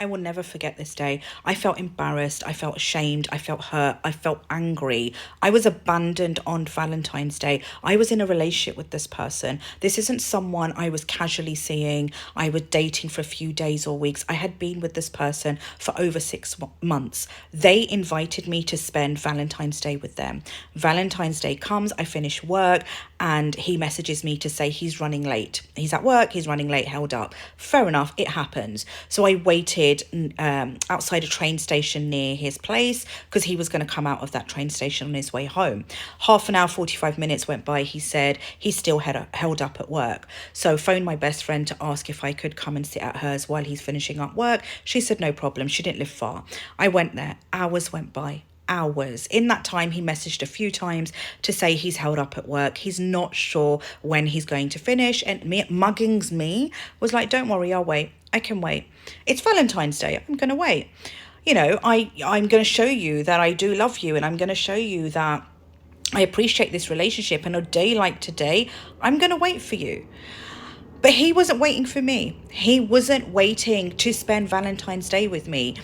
I will never forget this day. I felt embarrassed. I felt ashamed. I felt hurt. I felt angry. I was abandoned on Valentine's Day. I was in a relationship with this person. This isn't someone I was casually seeing. I was dating for a few days or weeks. I had been with this person for over 6 months. They invited me to spend Valentine's Day with them. Valentine's Day comes, I finish work, and he messages me to say he's running late. He's at work, he's running late, held up. Fair enough, it happens. So I waited outside a train station near his place because he was going to come out of that train station on his way home. Half an hour, 45 minutes went by. He said he's still held up at work. So phoned my best friend to ask if I could come and sit at hers while he's finishing up work. She said no problem. She didn't live far. I went there. Hours went by. Hours. In that time, he messaged a few times to say he's held up at work. He's not sure when he's going to finish. And muggings me was like, don't worry, I'll wait. I can wait. It's Valentine's Day. I'm going to wait. I'm going to show you that I do love you, and I'm going to show you that I appreciate this relationship. And a day like today, I'm going to wait for you. But he wasn't waiting for me. He wasn't waiting to spend Valentine's Day with me.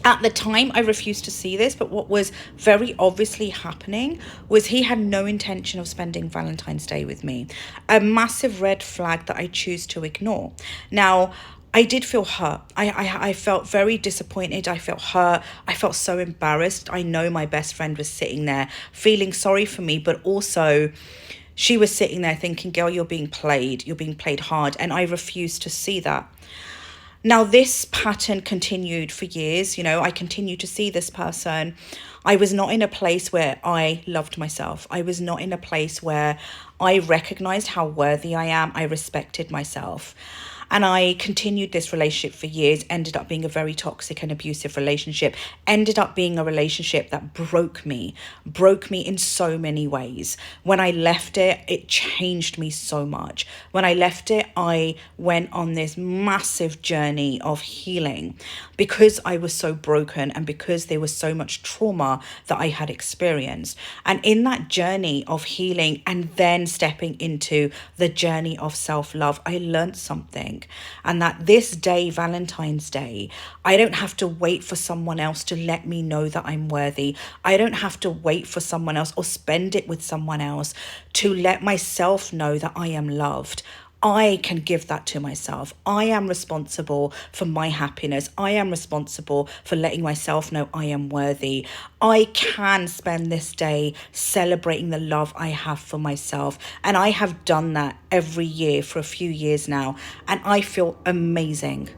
At the time, I refused to see this, but what was very obviously happening was he had no intention of spending Valentine's Day with me. A massive red flag that I choose to ignore. Now, I did feel hurt. I felt very disappointed. I felt hurt. I felt so embarrassed. I know my best friend was sitting there feeling sorry for me, but also she was sitting there thinking, girl, you're being played. You're being played hard. And I refused to see that. Now, this pattern continued for years. I continued to see this person. I was not in a place where I loved myself. I was not in a place where I recognized how worthy I am. I respected myself. And I continued this relationship for years, ended up being a very toxic and abusive relationship, ended up being a relationship that broke me in so many ways. When I left it, it changed me so much. When I left it, I went on this massive journey of healing because I was so broken and because there was so much trauma that I had experienced. And in that journey of healing and then stepping into the journey of self-love, I learned something. And that this day, Valentine's Day, I don't have to wait for someone else to let me know that I'm worthy. I don't have to wait for someone else or spend it with someone else to let myself know that I am loved. I can give that to myself. I am responsible for my happiness. I am responsible for letting myself know I am worthy. I can spend this day celebrating the love I have for myself. And I have done that every year for a few years now. And I feel amazing.